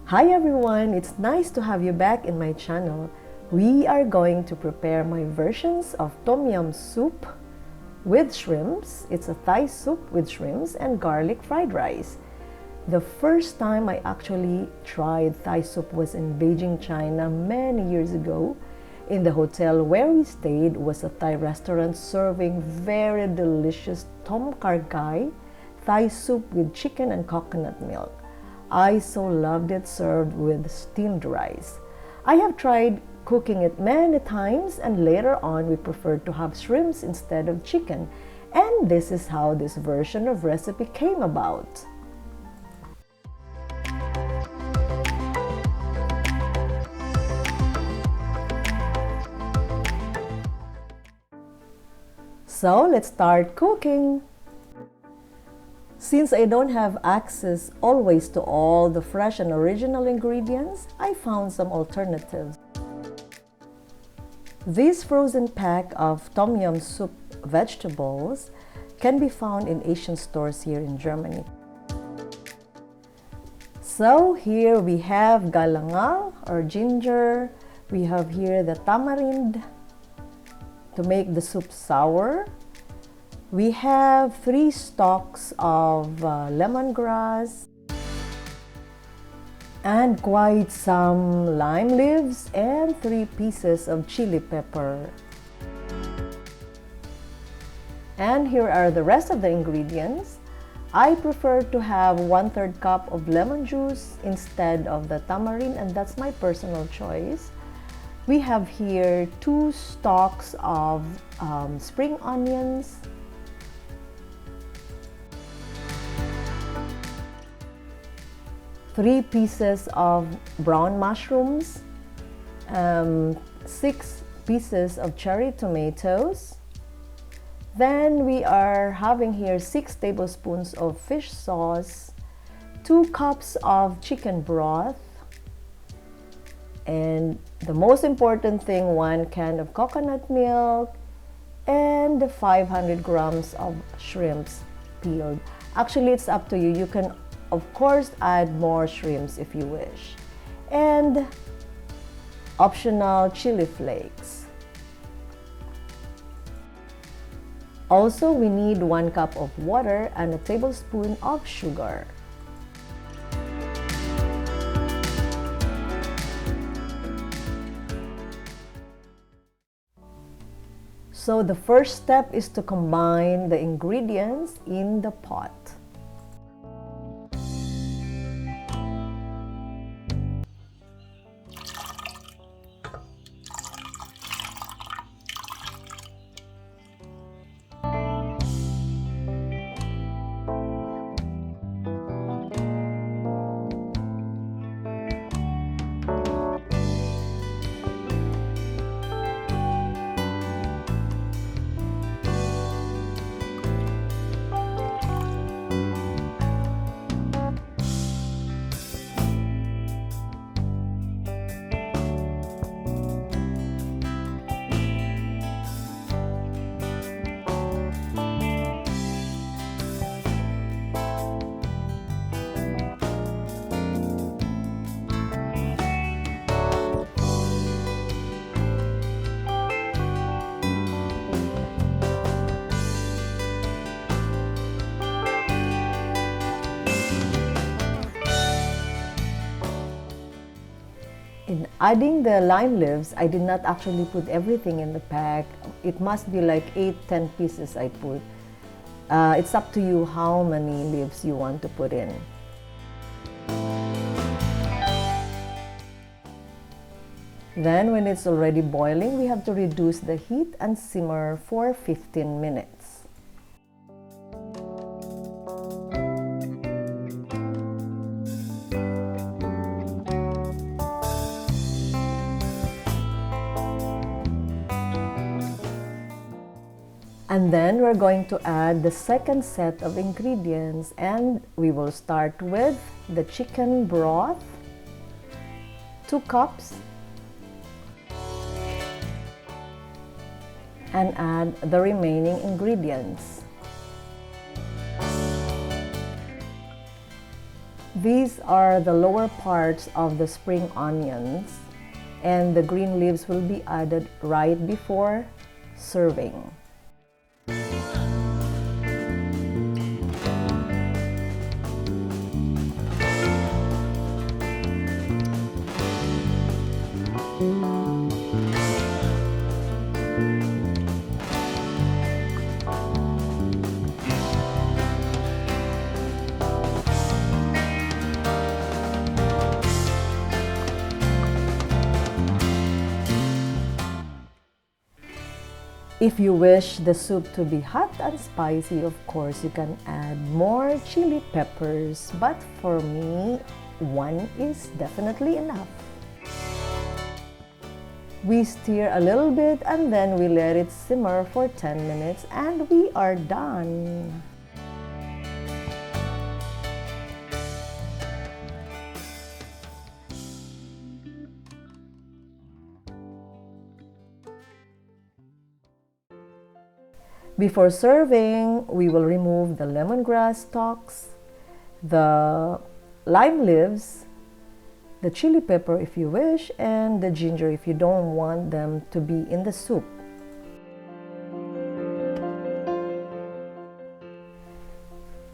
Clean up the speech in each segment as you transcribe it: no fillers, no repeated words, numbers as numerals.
Hi everyone! It's nice to have you back in my channel. We are going to prepare my versions of tom yum soup with shrimps. It's a Thai soup with shrimps and garlic fried rice. The first time I actually tried Thai soup was in Beijing, China many years ago. In the hotel where we stayed was a Thai restaurant serving very delicious Tom Kar Gai Thai soup with chicken and coconut milk. I so loved it served with steamed rice. I have tried cooking it many times, and later on we preferred to have shrimps instead of chicken. And this is how this version of recipe came about. So let's start cooking. Since I don't have access always to all the fresh and original ingredients, I found some alternatives. This frozen pack of tom yum soup vegetables can be found in Asian stores here in Germany. So here we have galangal or ginger. We have here the tamarind to make the soup sour. We have 3 stalks of lemongrass and quite some lime leaves and 3 pieces of chili pepper. And here are the rest of the ingredients. I prefer to have 1/3 cup of lemon juice instead of the tamarind, and that's my personal choice. We have here 2 stalks of spring onions, 3 pieces of brown mushrooms, 6 pieces of cherry tomatoes. Then we are having here 6 tablespoons of fish sauce, 2 cups of chicken broth, and the most important thing, 1 can of coconut milk, and 500 grams of shrimps peeled. Actually, it's up to you. You can of course add more shrimps if you wish, and optional chili flakes. Also, we need 1 cup of water and a tablespoon of sugar. So the first step is to combine the ingredients in the pot. In adding the lime leaves, I did not actually put everything in the pack. It must be like 8-10 pieces I put. It's up to you how many leaves you want to put in. Then when it's already boiling, we have to reduce the heat and simmer for 15 minutes. And then we're going to add the second set of ingredients, and we will start with the chicken broth, 2 cups, and add the remaining ingredients. These are the lower parts of the spring onions, and the green leaves will be added right before serving. If you wish the soup to be hot and spicy, of course, you can add more chili peppers. But for me, one is definitely enough. We stir a little bit and then we let it simmer for 10 minutes and we are done. Before serving, we will remove the lemongrass stalks, the lime leaves, the chili pepper if you wish, and the ginger if you don't want them to be in the soup.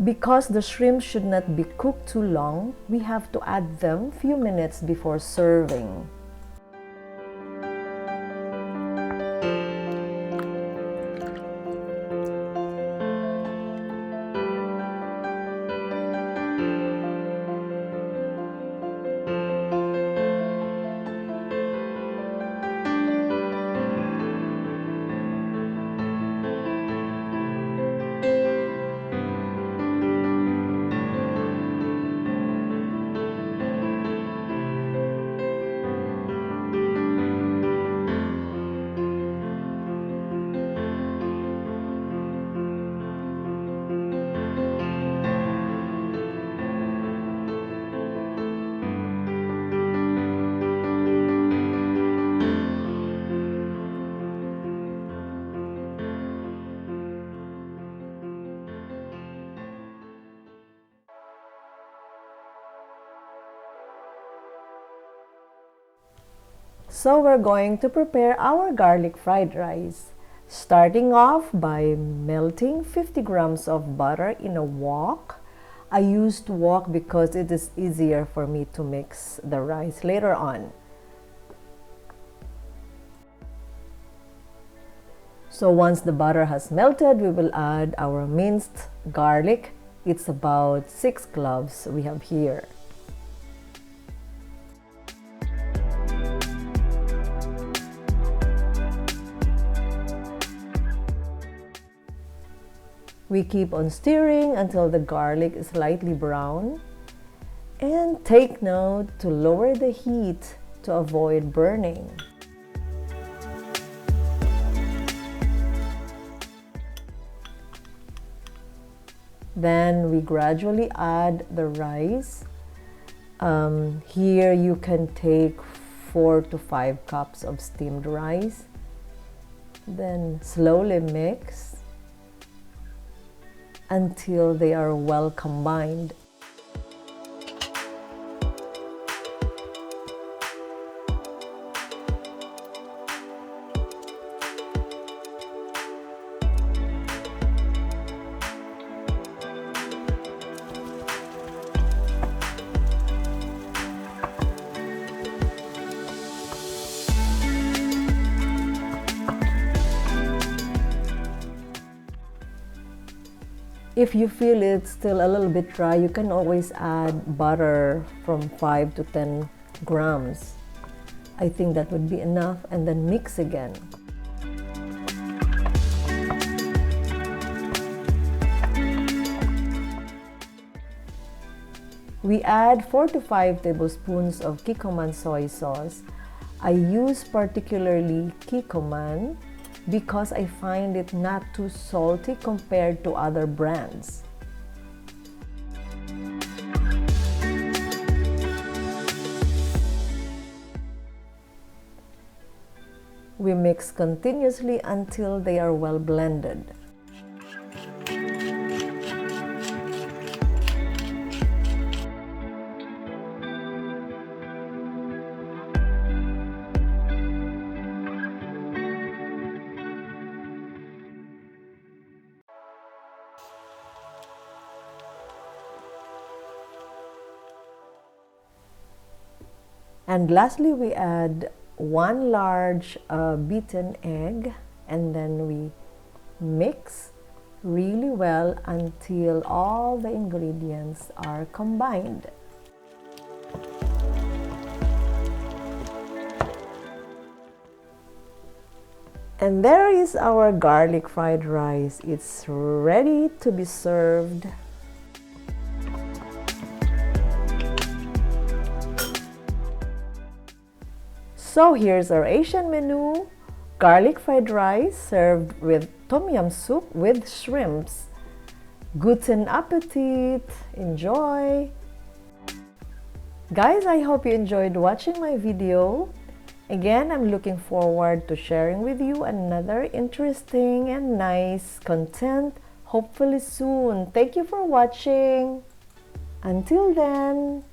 Because the shrimp should not be cooked too long, we have to add them few minutes before serving. So we're going to prepare our garlic fried rice. Starting off by melting 50 grams of butter in a wok. I used wok because it is easier for me to mix the rice later on. So once the butter has melted, we will add our minced garlic. It's about 6 cloves we have here. We keep on stirring until the garlic is lightly brown. And take note to lower the heat to avoid burning. Then we gradually add the rice. Here you can take 4 to 5 cups of steamed rice. Then slowly mix until they are well combined. If you feel it's still a little bit dry, you can always add butter from 5 to 10 grams. I think that would be enough, and then mix again. We add 4 to 5 tablespoons of Kikkoman soy sauce. I use particularly Kikkoman because I find it not too salty compared to other brands. We mix continuously until they are well blended. And lastly, we add 1 large beaten egg, and then we mix really well until all the ingredients are combined. And there is our garlic fried rice. It's ready to be served. So here's our Asian menu. Garlic fried rice served with tom yum soup with shrimps. Guten Appetit! Enjoy! Guys, I hope you enjoyed watching my video. Again, I'm looking forward to sharing with you another interesting and nice content, hopefully soon. Thank you for watching. Until then,